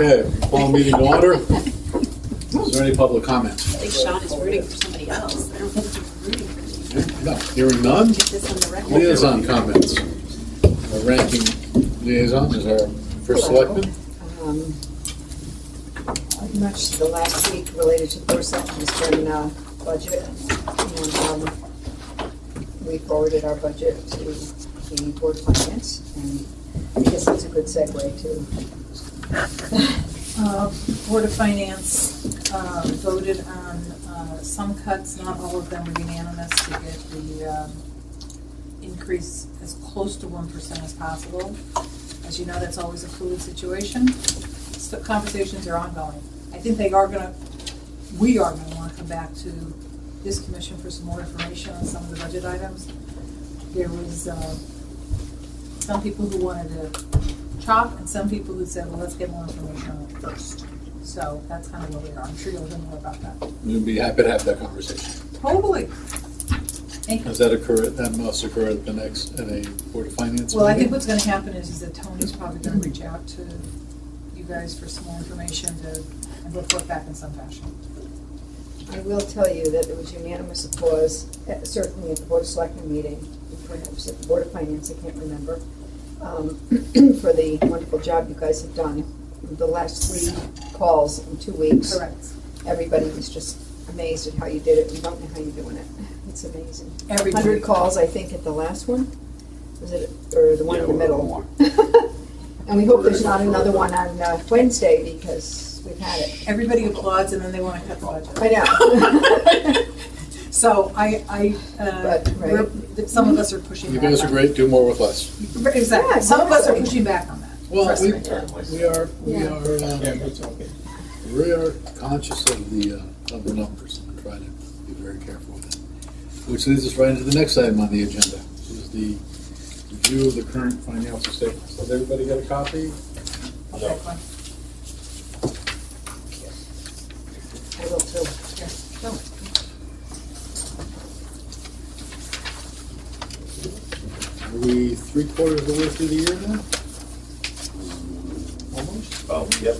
Okay, call meeting to order. Is there any public comments? I think Sean is rooting for somebody else. I don't think he's rooting for you. No, hearing none. Get this on the record. Liaison comments. Our ranking liaison is our first selectman. Pretty much the last week related to the board section has been budget, and we forwarded our budget to the board of finance, and I guess that's a good segue to. Board of Finance voted on some cuts, not all of them were unanimous, to get the increase as close to 1% as possible. As you know, that's always a fluid situation. So conversations are ongoing. I think we are gonna want to come back to this commission for some more information on some of the budget items. There was some people who wanted to chop, and some people who said, well, let's get more information on it first. So that's kind of where we are. I'm sure you'll hear more about that. We'd be happy to have that conversation. Totally. Thank you. Does that occur, that must occur at the next, at a Board of Finance Well, I think meeting? what's gonna happen is that Tony's probably gonna reach out to you guys for some more information and report back in some fashion. I will tell you that there was unanimous applause, certainly at the board of selectmen meeting, perhaps at the board of finance, I can't remember, for the wonderful job you guys have done. The last 3 calls in 2 weeks. Correct. Everybody was just amazed at how you did it. We don't know how you're doing it. It's amazing. Everybody. 100 calls, I think, at the last one. Was it, or the one in the middle? And we hope there's not another one on Wednesday, because we've had it. Everybody applauds and then they wanna cut the budget. I know. So But, right. some of us are pushing You back. guys are on great, do more with less. it. Exactly. Yeah, Some of us are exactly. pushing back on that. Well, Trust we me. we are conscious of the numbers and try to be very careful with it. Which leads us right into the next item on the agenda, which is the review of the current financial statements. Does everybody get a copy? I'll take one. I will too. Here. Go. Are we 3/4 of the way through the year now? Almost? Oh, yep.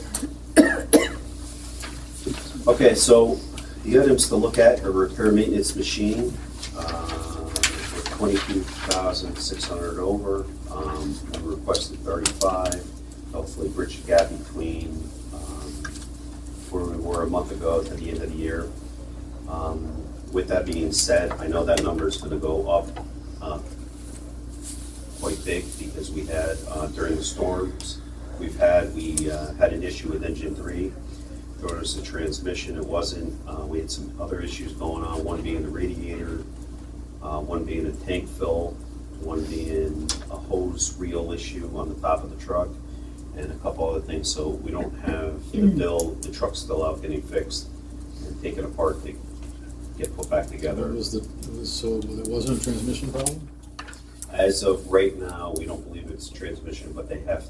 Okay, so the items to look at are repair maintenance machine, for 22,600 over. We requested 35, hopefully bridge the gap between where we were a month ago to the end of the year. With that being said, I know that number is going to go up quite big, because we had, during the storms, we had an issue with engine 3. There was the transmission, it wasn't. We had some other issues going on, one being the radiator, one being a tank fill, one being a hose reel issue on the top of the truck, and a couple other things. So we don't have the bill, the truck's still out getting fixed and taken apart to get put back together. So there wasn't a transmission problem? As of right now, we don't believe it's transmission, but they're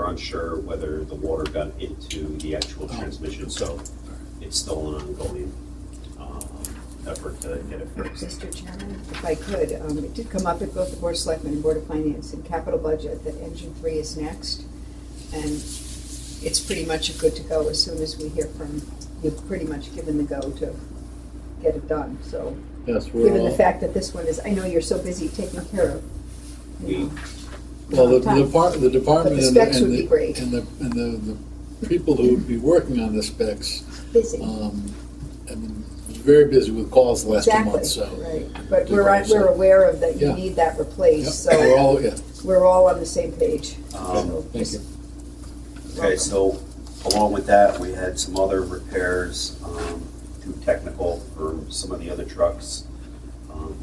unsure whether the water got into the actual transmission, so it's still an ongoing effort to get it fixed. Mr. Chairman, if I could, it did come up at both the Board of Selectmen and Board of Finance and Capital Budget that Engine 3 is next. And it's pretty much good to go as soon as we hear from, you've pretty much given the go to get it done. So, Yes, we're given all. the fact that this one is, I know you're so busy taking care of. you know, Well, the time. department But the specs would be great. and the people who would be working on the specs, Busy. have been very busy with calls the last 2 Exactly, months, so. right. But we're aware of that you Yeah. need that Yep, replaced, we're so all, yeah, we're all on the same page. Um, So thank just- you. Okay, so along with that, we had some other repairs through technical for some of the other trucks,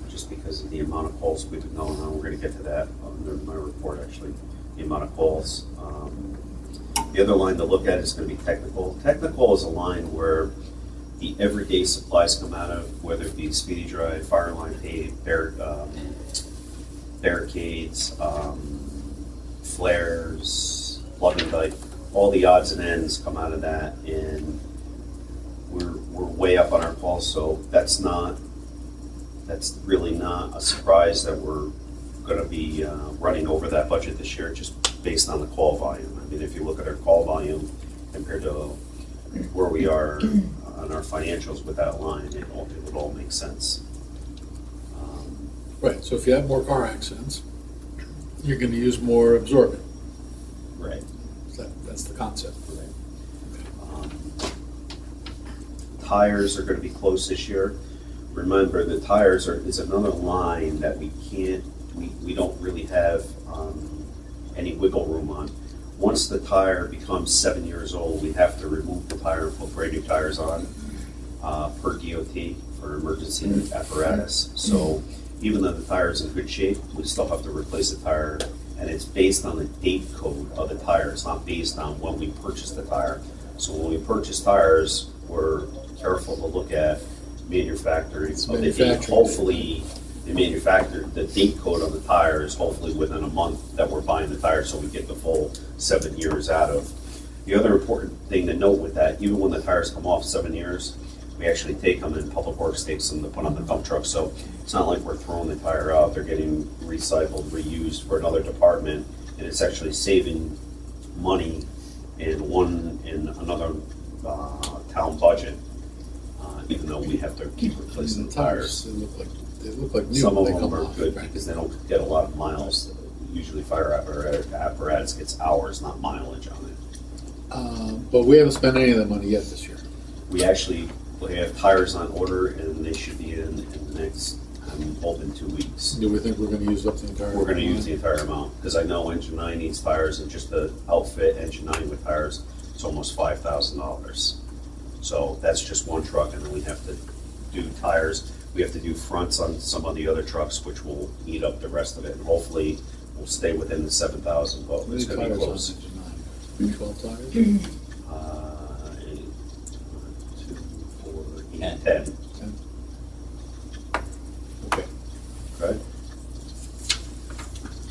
just because of the amount of calls we've been going on. We're gonna get to that under my report, actually, the amount of calls. The other line to look at is gonna be technical. Technical is a line where the everyday supplies come out of, whether it be speedy drive, fire line tape, barricades, flares, plug and dyke, all the odds and ends come out of that, and we're way up on our calls, so that's really not a surprise that we're gonna be running over that budget this year, just based on the call volume. mean, if you look at our call volume compared to where we are on our financials with that line, it would all make sense. Right, so if you have more car accidents, you're gonna use more absorbent. Right. That's the concept. Tires are gonna be close this year. Remember, the tires is another line that we don't really have any wiggle room on. Once the tire becomes 7 years old, we have to remove the tire and put brand new tires on per DOT for emergency apparatus. So even though the tire is in good shape, we still have to replace the tire, and it's based on the date code of the tire. It's not based on when we purchased the tire. So when we purchase tires, we're careful to look at manufacturing It's of the date. manufacturing. Hopefully, the date code on the tire is hopefully within a month that we're buying the tire, so we get the full 7 years out of. The other important thing to note with that, even when the tires come off 7 years, we actually take them and Public Works takes them to put on the dump truck. So it's not like we're throwing the tire out, they're getting recycled, reused for another department, and it's actually saving money in another town budget, even though we have to keep replacing the tires. They look like new Some of when they them come are off. good right? because they don't get a lot of miles. Usually fire apparatus gets hours, not mileage on it. But we haven't spent any of that money yet this year. We have tires on order and they should be in the next, I'm hoping 2 weeks. Do we think we're gonna use up the entire? We're gonna use the amount? entire amount, because I know Engine 9 needs tires, and just to outfit Engine 9 with tires, it's almost $5,000. So that's just one truck, and then we have to do tires. We have to do fronts on some of the other trucks, which will eat up the rest of it, and hopefully we'll stay within the 7,000, but How many it's gonna be tires on close. engine 9? 12 tires? 2, 4, 8, 10. 10? Okay. Okay.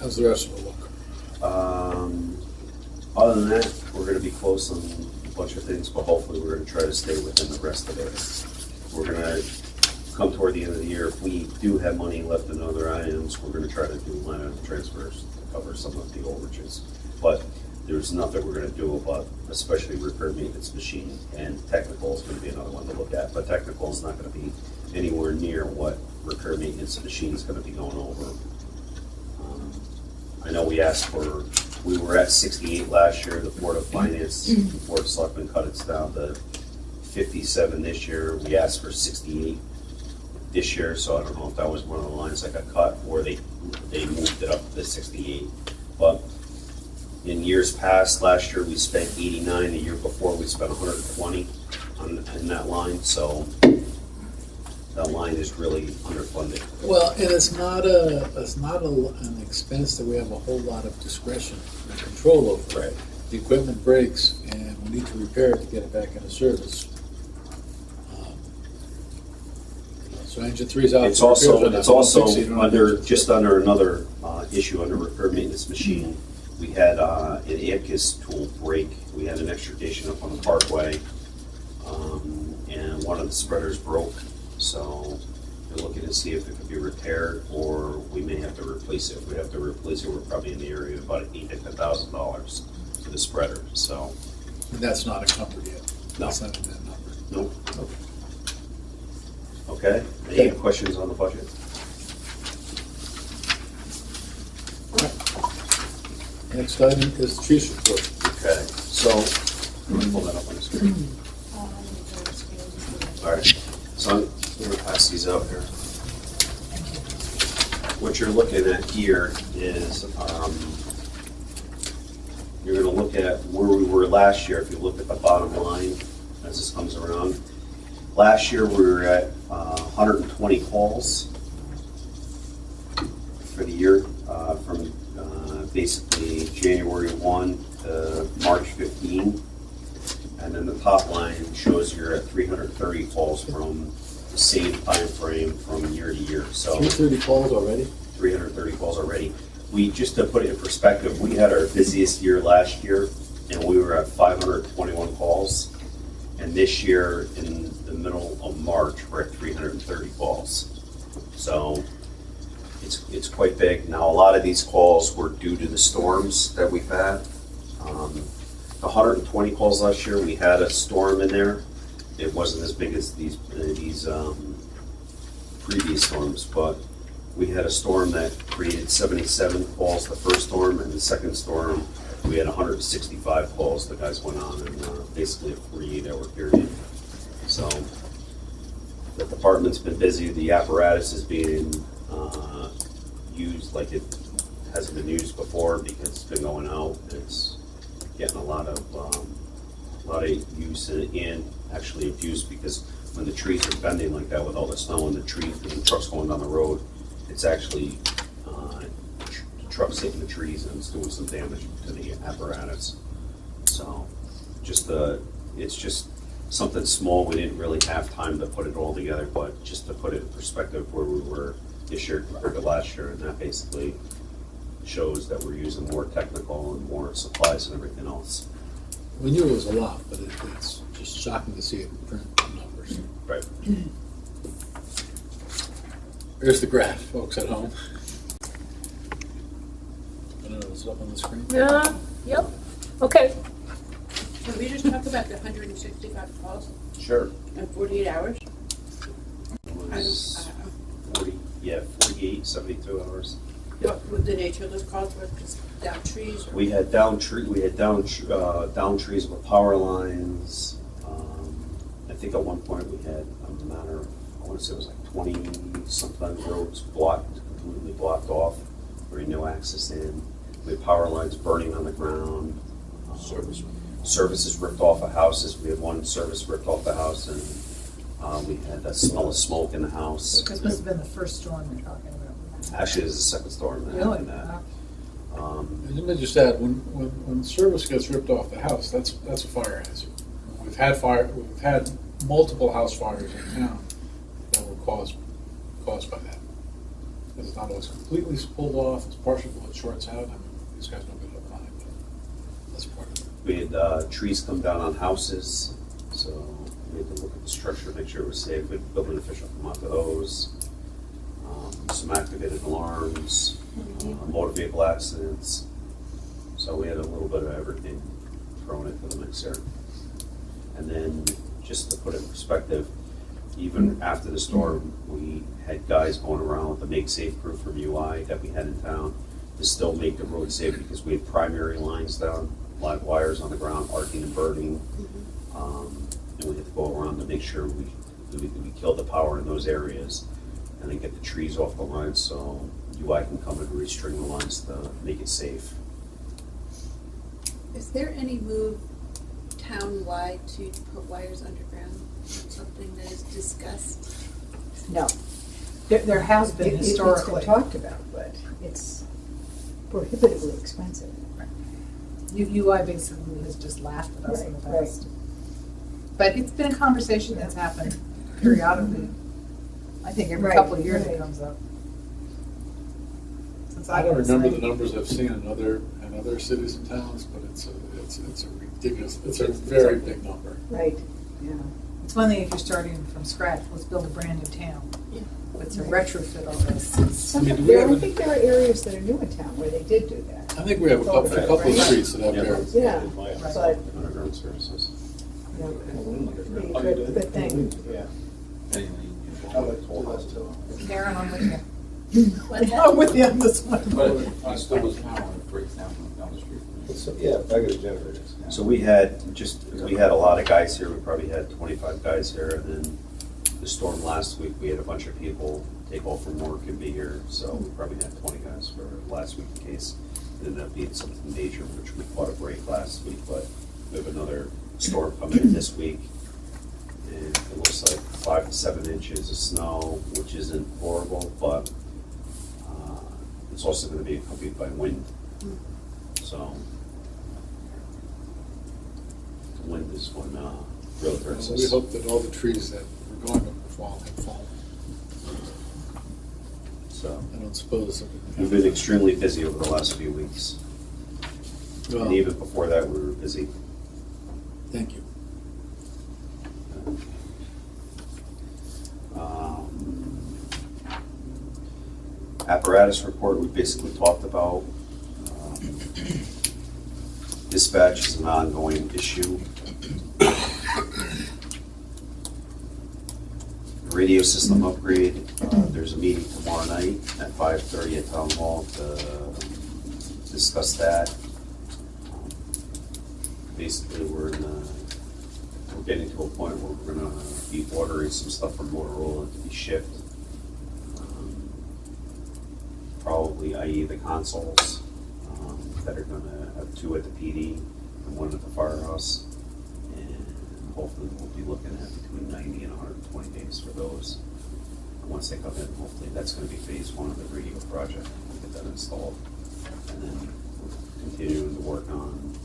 How's the rest of it look? Other than that, we're gonna be close on a bunch of things, but hopefully we're gonna try to stay within the rest of it. We're gonna come toward the end of the year, if we do have money left in other items, we're gonna try to do line item transfers to cover some of the overages. But there's nothing we're gonna do about, especially repair maintenance machine, and technical is gonna be another one to look at, but technical is not gonna be anywhere near what repair maintenance machine is gonna be going over. I know we were at 68 last year, the Board of Finance, the Board of Selectmen cut it down to 57 this year. We asked for 68 this year, so I don't know if that was one of the lines that got cut, or they moved it up to 68. But in years past, last year we spent 89, the year before we spent 120 in that line, so that line is really underfunded. Well, and it's not an expense that we have a whole lot of discretion or control over. Right. The equipment breaks and we need to repair it to get it back into service. So engine 3's out. It's for also, repairs, it's and also 160, you don't have under, to- just under another issue under repair maintenance machine. We had an Amcus tool break. We had an extrication up on the Parkway, and one of the spreaders broke. So we're looking to see if it could be repaired, or we may have to replace it. If we have to replace it, we're probably in the area of about $8,000 to $10,000 for the spreader, so. And that's not encumbered yet. No. That's not in that number. Nope. Okay. Okay, any questions on the budget? Next item is the chief's report. Okay, so, let me pull that up on the screen. All right, so I'm going to pass these out here. What you're looking at here is, you're going to look at where we were last year, if you look at the bottom line as this comes around. Last year, we were at 120 calls for the year, from basically January 1 to March 15. And then the top line shows you're at 330 calls from the same time frame from year to year. So 330 calls already? 330 calls already. We, just to put it in perspective, we had our busiest year last year, and we were at 521 calls. And this year, in the middle of March, we're at 330 calls. So it's quite big. Now, a lot of these calls were due to the storms that we've had. The 120 calls last year, we had a storm in there. It wasn't as big as these previous storms, but we had a storm that created 77 calls the first storm, and the second storm, we had 165 calls the guys went on in basically a 48-hour period. So the department's been busy. The apparatus is being used like it hasn't been used before because it's been going out. It's getting a lot of use and actually abuse, because when the trees are bending like that with all the snow and the trucks going down the road, it's actually trucks hitting the trees and it's doing some damage to the apparatus. So it's just something small. We didn't really have time to put it all together, but just to put it in perspective where we were this year compared to last year, and that basically shows that we're using more technical and more supplies and everything else. We knew it was a lot, but it's just shocking to see it in print numbers. Right. Here's the graph, folks at home. I don't know, is it up on the screen? Yep, okay. Can we just talk about the 165 calls Sure. in 48 hours? It was 48, 72 hours. What would the nature of those calls was? Just down trees? Or? We had down trees with power lines. I think at one point we had a matter of, I want to say it was like 20 sometimes roads completely blocked off, where no access in. We had power lines burning on the ground. Services ripped off of houses. We had one service ripped off the house, and we had a smell of smoke in the house. Because this has been the first storm you're talking about. Actually, this is the second storm that Really? happened that. And let me just add, when service gets ripped off the house, that's a fire hazard. We've had multiple house fires in town that were caused by that. Because it's not always completely pulled off, it's partial, it shorts out. I mean, these guys don't get up on it, but that's part of it. We had trees come down on houses, so we had to look at the structure, make sure it was safe. We had building official come out to those. Some activated alarms, motor vehicle accidents. So we had a little bit of everything thrown into the mix there. And then, just to put it in perspective, even after the storm, we had guys going around with the Make Safe crew from UI that we had in town to still make the road safe, because we had primary lines down, live wires on the ground, arcing and burning. And we had to go around to make sure we killed the power in those areas, and then get the trees off the lines so UI can come and restring the lines to make it safe. Is there any move town-wide to put wires underground? Something that is discussed? No. There has been It's historically. been talked about, but it's prohibitively expensive. UI basically has just laughed at us in the Right, past. But it's been a conversation that's happened periodically. I think every Right, couple of years it right. comes up. Since I don't was remember the 90. numbers I've seen in other cities and towns, but it's a ridiculous, it's a very big number. Right, yeah. It's one thing if you're starting from scratch, let's build a brand new town. Yeah. But to retrofit all this, I mean, do we have I a- think there are areas that are new in town where they did do that. I think we have a couple of streets that have their, Yeah, but, Underground services. yeah, be a good thing. Karen, I'm with you. What's that? I'm with you on this one. So we had a lot of guys here. We probably had 25 guys here, and then the storm last week, we had a bunch of people take off from work and be here. So we probably had 20 guys for last week in case it ended up being something major, which we caught a break last week. But we have another storm coming in this week, and it looks like 5 to 7 inches of snow, which isn't horrible, but it's also going to be accompanied by wind. So the wind is going to really hurt us. we hope that all the trees that were going to fall have fallen. So I don't suppose. we've been extremely busy over the last few weeks. Well, And even before that, we were busy. thank you. Apparatus report, we basically talked about. This Dispatch is an ongoing issue. Radio system upgrade, there's a meeting tomorrow night at 5:30 at Town Hall to discuss that. Basically, we're getting to a point where we're gonna be ordering some stuff from Motorola to be shipped. Probably, i.e. the consoles, that are gonna have 2 at the PD and 1 at the firehouse. And hopefully we'll be looking at between 90 and 120 days for those. And once they come in, hopefully that's gonna be phase 1 of the radio project, we'll get that installed. And then we're continuing to work on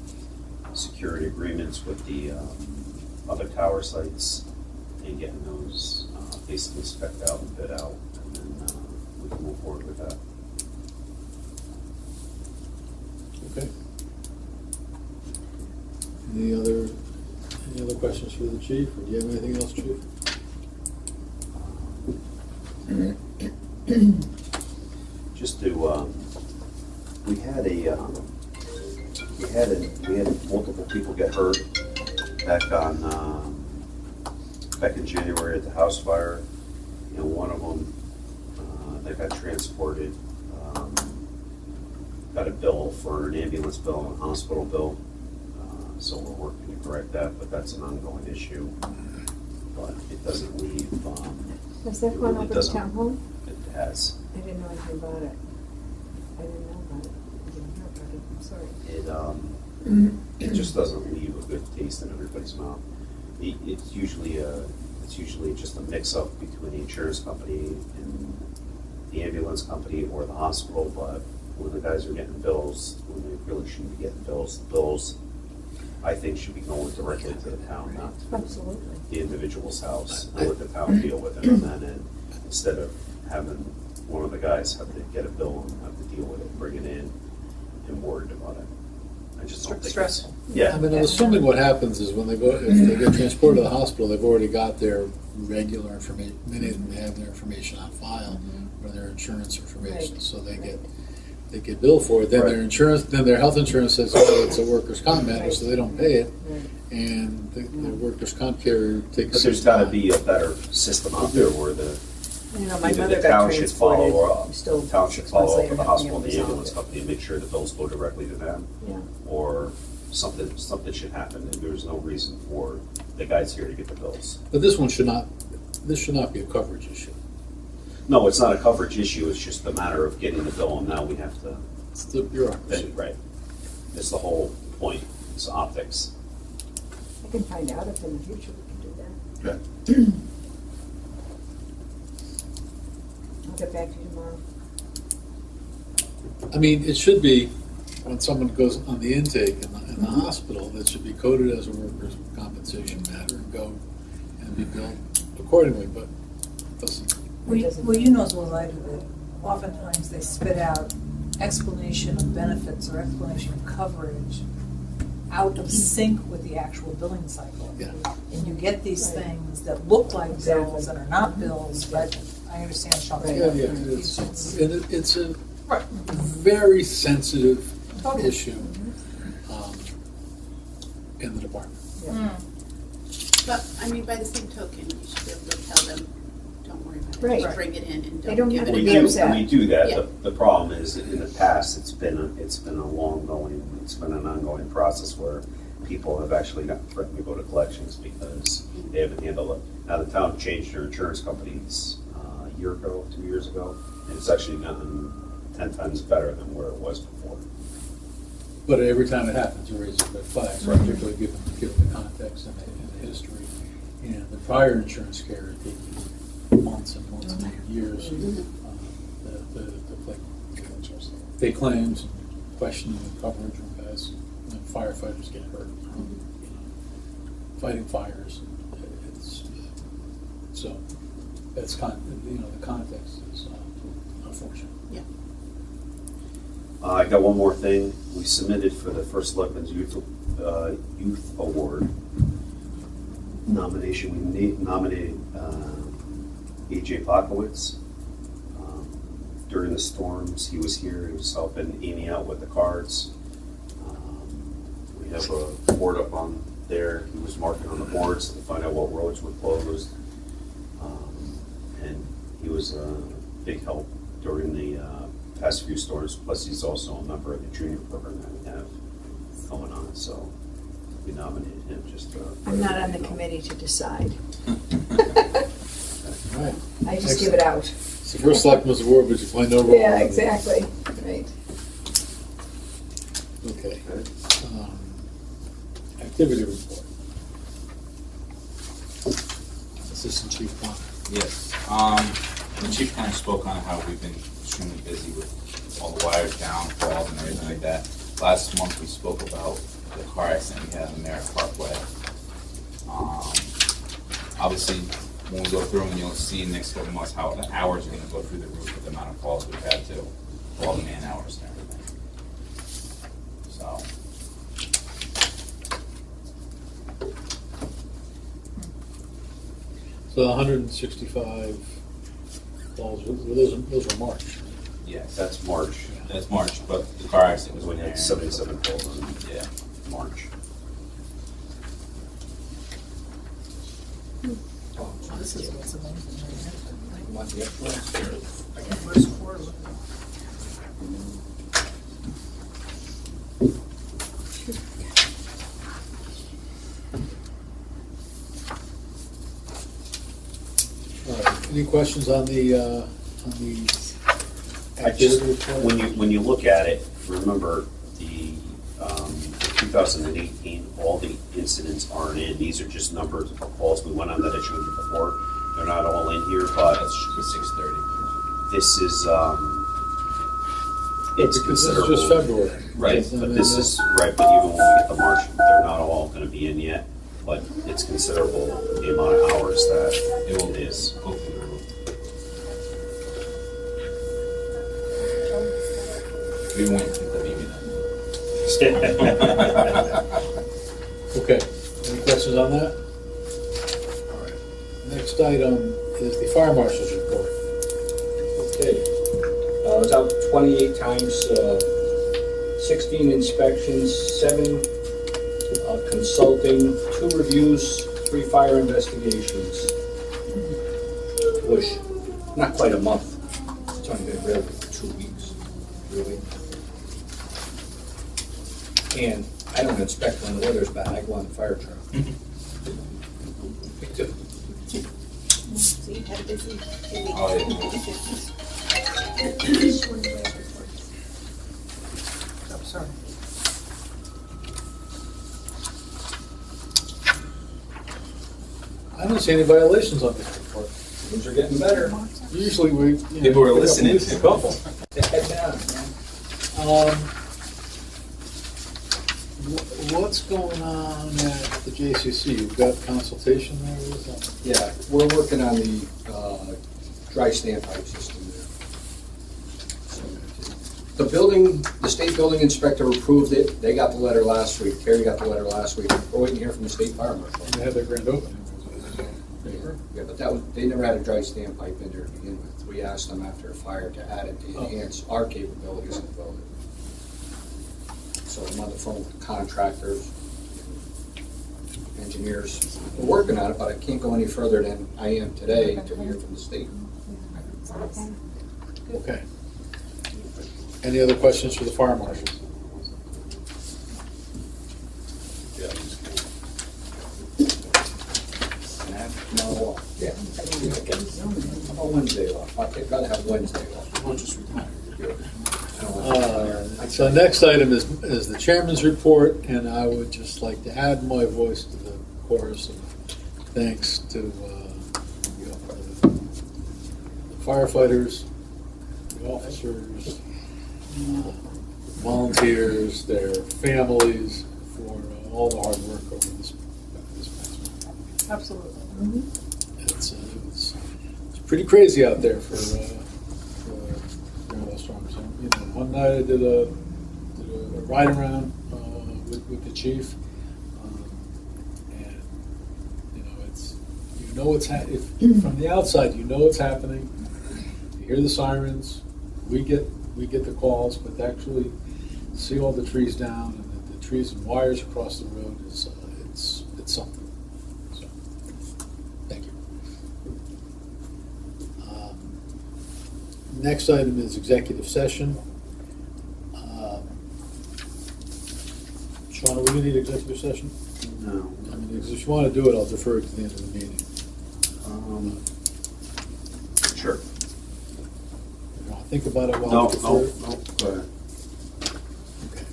security agreements with the other tower sites and getting those basically spec'd out and bid out, and then we can move forward with that. Okay. Any other questions for the chief, or do you have anything else, chief? Just to, we had multiple people get hurt back in January at the house fire. You know, one of them that got transported got a bill for an ambulance bill and a hospital bill. So we're working to correct that, but that's an ongoing issue. But it doesn't leave. Has that gone it over to doesn't- town hall? It has. I didn't know anything about it. I didn't know about it. I didn't hear about it, I'm sorry. It just doesn't leave a good taste in everybody's mouth. It's usually just a mix-up between the insurance company and the ambulance company or the hospital, but when the guys are getting bills, when they really shouldn't be getting bills, the bills, I think, should be going directly to the town, not to Absolutely. the individual's house, and let the town deal with it on that end, instead of having one of the guys have to get a bill and have to deal with it, bring it in, and worried about it. I just don't think it's. Stressful. Yeah. I mean, I'm assuming what happens is when if they get transported to the hospital, they've already got their regular information, many of them have their information on file, or their insurance information, Right. so they get billed for it, then their health insurance says, oh, it's a workers' comp matter, so they don't pay it, Right. and the workers' comp carrier takes. But there's gotta be a better system out there where the, You know, my either mother the got town should follow transported, still the town should 6 months follow up later with the having hospital, it and the ambulance resolved. company, and make sure the bills go directly to them, Yeah, or something should happen, and there's no reason for the guys here to get the bills. But this should not be a coverage issue. No, it's not a coverage issue, it's just a matter of getting the bill, and now we have to, It's the bureaucracy. right. It's the whole point, it's optics. I can find out if in the future we can do that. Okay. I'll get back to you tomorrow. I mean, it should be, when someone goes on the intake in the hospital, that should be coded as a workers' compensation matter and go and be billed accordingly, but it doesn't. Well, you know as well as I do that oftentimes they spit out explanation of benefits or explanation of coverage out of sync with the actual billing cycle. Yeah. And you get these Right. things that look like Exactly. bills and are not bills, but I understand Sean's. Right. Yeah, it's a very sensitive Totally. issue in the department. But, I mean, by the same token, you should be able to tell them, don't worry about it. Right. Just bring it in and They don't don't give have it to a be name. upset. We do that, Yeah. the problem is, in the past, it's been an ongoing process where people have actually gotten threatened to go to collections because they haven't handled it. Now, the town changed their insurance companies a year ago, 2 years ago, and it's actually gotten 10 times better than where it was before. But every time it happens, it raises red flags, particularly given the context and the history. And the prior insurance carrier taking months and months and years to pay claims, and questioning the coverage of guys, and firefighters get hurt, fighting fires. So that's the context is unfortunate. Yeah. I got one more thing. We submitted for the First Selectmen's Youth Award nomination. We nominated A.J. Pokowitz. During the storms, he was here. He was helping Amy out with the cards. We have a board up on there. He was marking on the boards to find out what roads were closed. And he was a big help during the past few storms. Plus, he's also a member of the junior program that we have going on, so we nominated him just to. I'm not on the committee to decide. All right. I just give it out. It's the first selectman's award, but you play no role. Yeah, exactly, right. Okay. Activity report. Assistant Chief Connor. Yes, the chief kind of spoke on how we've been extremely busy with all the wires down, falls and everything like that. Last month, we spoke about the car accident we had on Merritt Parkway. Obviously, when we go through and you'll see in the next couple months how the hours are gonna go through the roof with the amount of calls we've had to, all the man hours and everything. So, So 165 calls, those were March. yes, That's March. that's March, but the car accident was We when had 77 calls on Yeah. March. This is what's amazing. All right. Any questions on the activity report? When you look at it, remember the 2018, all the incidents aren't in. These are just numbers of calls we went on that I showed you before. They're not all in here, but That should be 6:30. this is, it's Because this is considerable. just February. Right, And But then this is, right, but even when we get to March, they're not all gonna be in yet, but it's considerable, the amount of hours that It will is. go through the roof. We won't get the baby then. Okay, any questions on that? All right. Next item is the fire marshal's report. Okay. I was out 28 times, 16 inspections, 7 consulting, 2 reviews, 3 fire investigations. Which, not quite a month. It's only been really 2 weeks, really. And I don't inspect when the weather's bad, I go on the fire truck. So you had a busy week. Oh, yeah. Oh, sorry. I don't see any violations on this report. Things are getting better. Usually we. People are listening. A couple. Head down, man. What's going on at the JCC? You've got consultation there with them? Yeah, we're working on the dry standpipe system there. The building, the state building inspector approved it. They got the letter last week. Terry got the letter last week. We're waiting to hear from the state fire marshal. They had their grand opening. Yeah, but that was, they never had a dry standpipe in there to begin with. We asked them after a fire to add it to enhance our capabilities in the building. So I'm on the phone with the contractors, engineers. We're working on it, but I can't go any further than I am today until we hear from the state. Okay. Any other questions for the fire marshal? No, yeah. How about Wednesday off? I've got to have Wednesday off. We'll just retire. So next item is the chairman's report, and I would just like to add my voice to the chorus of thanks to the firefighters, the officers, volunteers, their families for all the hard work over this past month. Absolutely. It's pretty crazy out there for storms. And, you know, one night I did a ride around with the chief, and you know it's from the outside you know what's happening. You hear the sirens, we get the calls, but to actually see all the trees down and the trees and wires across the road is, it's something. So, thank you. Next item is executive session. Sean, are we gonna need executive session? No. I mean, if you wanna do it, I'll defer it to the end of the meeting. Sure. You wanna think about it while No, we defer no, it? no, go ahead. Okay.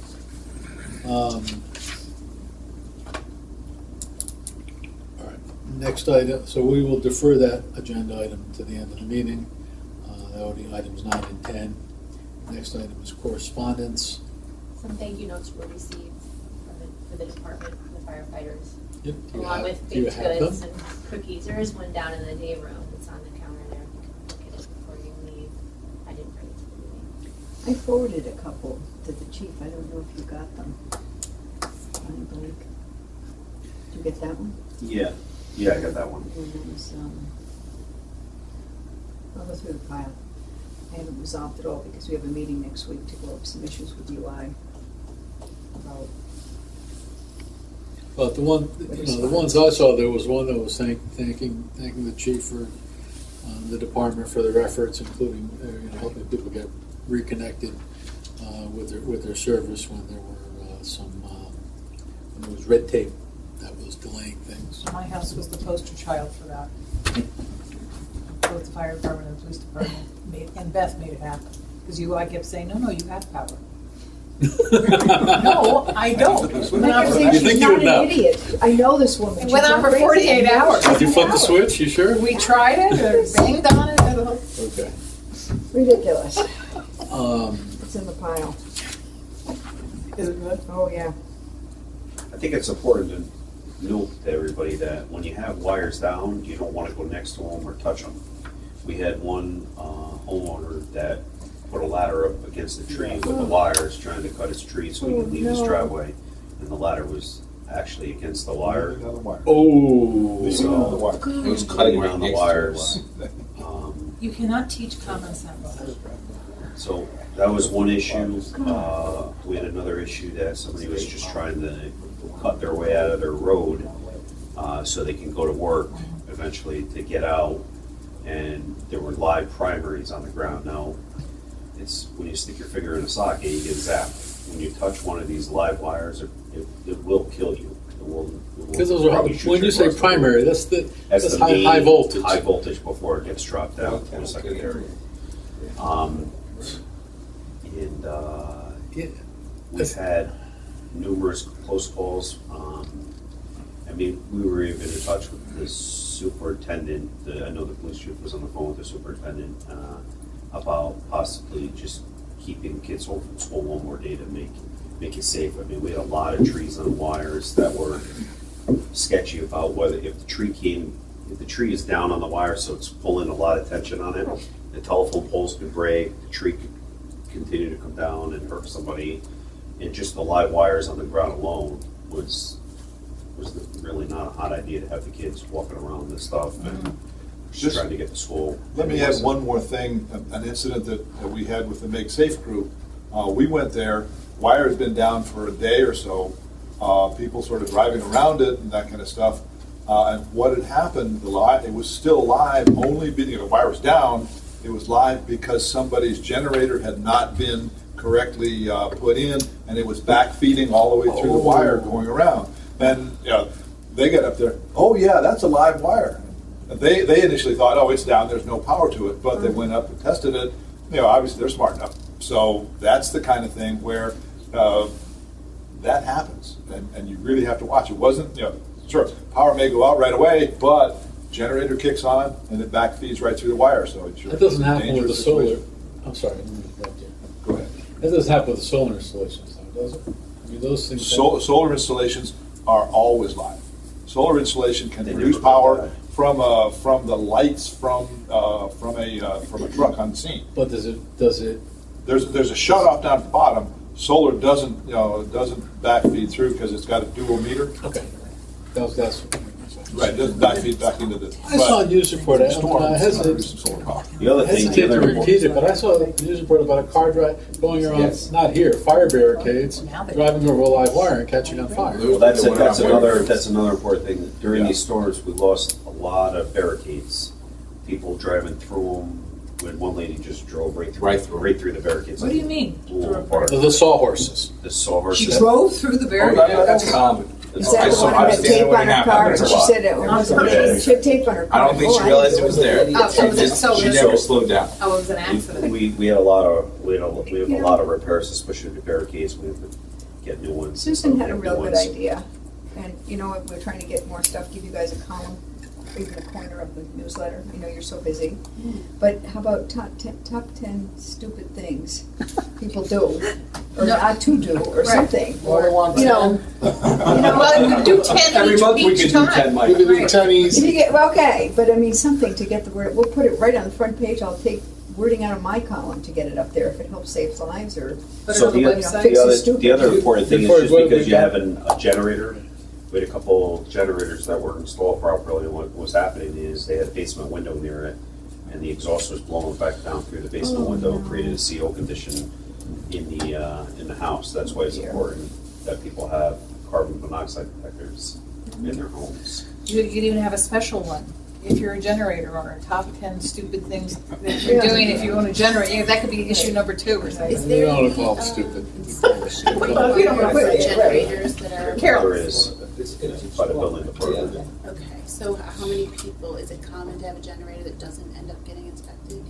All right, next item, so we will defer that agenda item to the end of the meeting. That would be items 9 and 10. Next item is correspondence. Some thank you notes were received for the department, from the firefighters, Yep, do you along have- with do you baked have goods them? and cookies. There is one down in the day room that's on the counter there. You can look at it before you leave. I didn't bring it to the meeting. I forwarded a couple to the chief, I don't know if you got them. Bonnie Blake. Did you get that one? Yeah, I got that one. And that was, I'll go through the pile. I haven't resolved it all because we have a meeting next week to go over some issues with UI about, But the one, the ones I saw, there was one that was thanking the chief for the department for their efforts, including helping people get reconnected with their service when there were when there was red tape that was delaying things. My house was the poster child for that. Both the fire department and the police department and Beth made it happen. Because I kept saying, no, you have power. No, I don't. It went on I for- think You she's think you not would know. an idiot. I know this woman. It She's went on not for crazy. 48 hours. Did you flip the switch, you sure? We tried it, banged on it. Okay. Ridiculous. Um, It's in the pile. Is it good? Oh, yeah. I think it's important to note to everybody that when you have wires down, you don't want to go next to them or touch them. We had one homeowner that put a ladder up against the tree with the wires, trying to cut his tree so he could leave his no. driveway. And the ladder was actually against the wire. oh. So It was cutting right around the next to wires. You cannot teach common sense. So that was one issue. We had another issue that somebody was just trying to cut their way out of their road so they can go to work eventually to get out. And there were live primaries on the ground. Now, it's when you stick your finger in a socket, you get zapped. When you touch one of these live wires, it will kill you. Because those are, probably shoot when you say across the road. primary, that's That's that's the high, main high voltage. High voltage before it gets dropped down to the secondary. And Yeah. we've had numerous close calls. I mean, we were even in touch with the superintendent. I know the police chief was on the phone with the superintendent about possibly just keeping kids home from school one more day to make it safe. I mean, we had a lot of trees on wires that were sketchy about whether if the tree is down on the wire, so it's pulling a lot of tension on it, the telephone poles could break, the tree could continue to come down and hurt somebody. And just the live wires on the ground alone was really not a hot idea to have the kids walking around this stuff and just trying to get to school. Let me add one more thing, an incident that we had with the Make Safe group. We went there, wire had been down for a day or so, people sort of driving around it and that kind of stuff. And what had happened, it was still live, only being, the wire was down, it was live because somebody's generator had not been correctly put in, and it was back feeding all the way through the wire going around. And they got up there, oh yeah, that's a live wire. They initially thought, oh, it's down, there's no power to it, but they went up and tested it. Obviously they're smart enough. So that's the kind of thing where that happens, and you really have to watch. It wasn't, sure, power may go out right away, but generator kicks on and it back feeds right through the wire. So it's That doesn't happen with the dangerous solar. situation. I'm sorry, let me interrupt you. Go ahead. That doesn't happen with the solar installations, though, does it? I mean, those things. Solar installations are always live. Solar installation can They produce never go power bad. from the lights from a truck on scene. But does it? There's a shut off down at the bottom. Solar doesn't back feed through because it's got a dual meter. Okay. That's. Right, just 9 feet back into the. I saw a news report, I hesitate The other thing, the hesitate to other repeat it, but I saw a news report about a car going around, Yes. not here, fire barricades, Now they- driving over a live wire and catching on fire. Well, that's another important thing. During these storms, we lost a lot of barricades. People driving through them, when one lady just drove right through the barricades. What do you mean? Blew them apart. The sawhorses. The sawhorses. She drove through the Oh, barricade? that's common. Is that the one I who had understand tape what on her happened. car, That's and a she lot. said it was, Yeah. she had tape on her car. I don't think Oh, she didn't realized know it was there. Oh, so it was- so She it was- never slowed down. Oh, it was an accident. We had a lot of, we have a lot of repairs, especially the barricades. We have to get new ones. Susan had a New real good ones. idea, and you know what, we're trying to get more stuff, give you guys a column, or even a corner of the newsletter, I know you're so busy. But how about top 10 stupid things people do, or No. not to do, or something, or, want you know. Well, we do 10 Every month we each could do time. 10, Mike. Maybe the Right. Chinese. If you get, well, okay, but I mean, something to get the word, we'll put it right on the front page, I'll take wording out of my column to get it up there, if it helps save lives, or, Put it So on the the website. Fix the other, stupid. the other important thing is Before- just what have because we you done? have a generator, we had a couple generators that weren't installed properly, and what was happening is they had a basement window near it, and the exhaust was blowing back down through the basement window, created a CO condition in the house. That's why it's important that people have carbon monoxide detectors in their homes. You could even have a special one. If you're a generator owner, top 10 stupid things that you're doing if you own a generator, that could be issue number 2 or Is something. there We don't any, call it stupid. Well, you don't wanna put it- generators that are? Carol. There is, by the building department. Okay, so how many people, is it common to have a generator that doesn't end up getting inspected?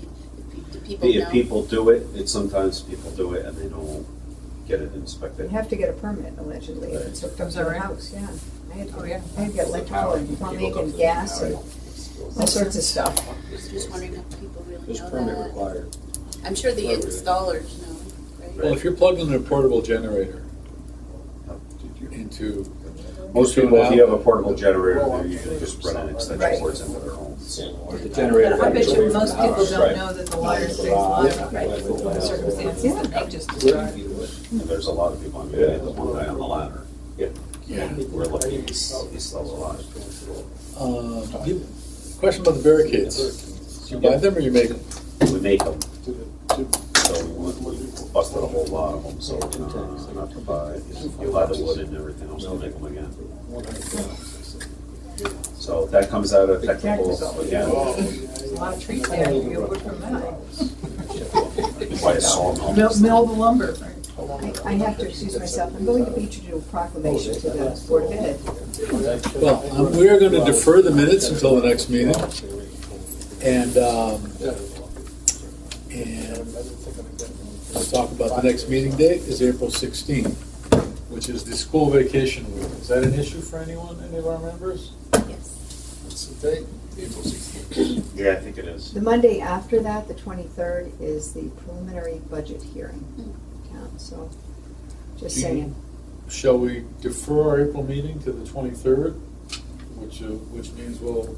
Do people know? If people do it, sometimes people do it and they don't get it you inspected. have to get a permit allegedly, if it's hooked up to the Right. house, yeah. I had Oh, yeah. to get electrical and plumbing and gas and all sorts of stuff. Just wondering if people really There's know permit that. required. I'm sure the installers know, Well, right? if you're plugging in a portable generator into. Most into an people, if you have a outlet, portable generator, they're usually just running extension Right. cords into their homes. The generator. But I bet you runs away most from the people house. don't Right. know that the wire stays live under circumstances that Nick just described. And there's a lot of people, I mean, we had the one guy on the ladder. Yeah. We're lucky he's still alive. Question about the barricades. Do you buy them or you make them? We make them. So we busted a whole lot of them, so, not to buy, you buy the wood and everything else, we'll make them again. So that comes out of technical, again, There's a lot of trees there, you get wood from that. by a sawmill. Mill the lumber. I have to excuse myself, I'm going to Beach to do a proclamation to the Board of Ed. Well, we are going to defer the minutes until the next meeting. And we'll talk about the next meeting date is April 16th, which is the school vacation week. Is that an issue for anyone, any of our members? Yes. What's the date? April 16th. Yeah, I think it is. The Monday after that, the 23rd, is the preliminary budget hearing. So, just saying. Shall we defer our April meeting to the 23rd, which means we'll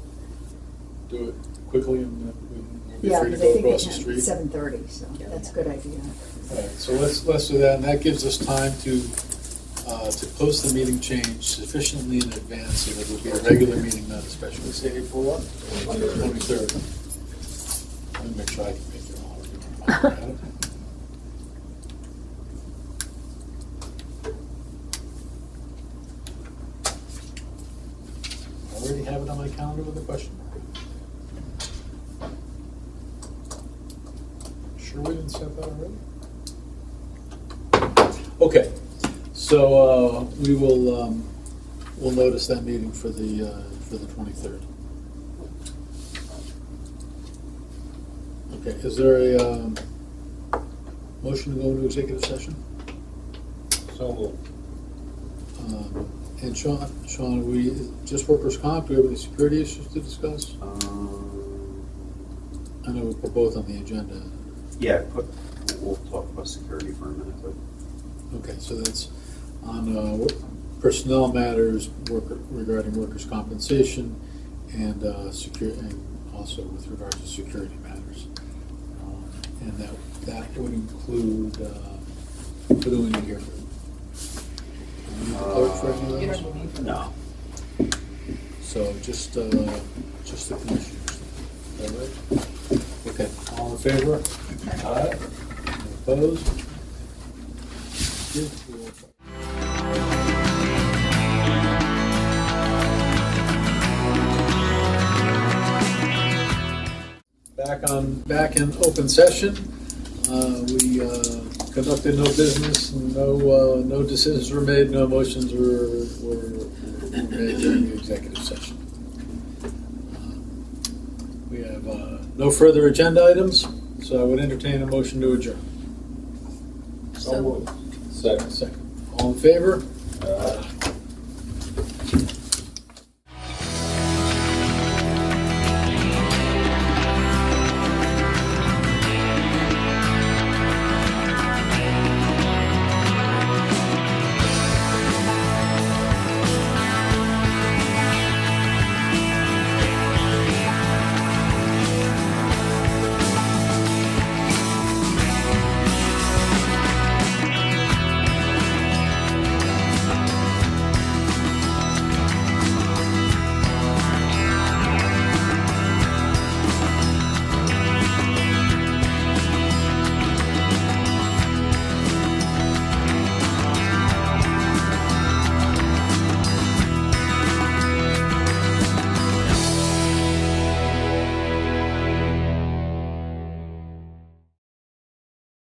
do it quickly and we'll be Yeah, free to because I go think across they the can, street? 7:30, so that's a good idea. All right, so let's do that, and that gives us time to post the meeting change sufficiently in advance so that it'll be a regular meeting, not a special. We say April what? 23rd. Let me make sure I can make it all. I already have it on my calendar with a question mark. Sure we didn't set that already? Okay, so we will, we'll notice that meeting for the 23rd. Okay, is there a motion to go into executive session? So, And Sean, we, just workers' comp, do we have any security issues to discuss? I know we put both on the agenda. Yeah, we'll talk about security for a minute, but Okay, so that's on personnel matters, regarding workers' compensation, and and also with regard to security matters. And that would include, what do we need here? Do we need the clerk for any of You those? don't need no. So just the commissioners. All right? Okay, all in favor? Aye. Opposed? Thank you. Back in open session. We conducted no business, no decisions were made, no motions were made during the executive session. We have no further agenda items, so I would entertain a motion to adjourn. So moved. Second. All in favor?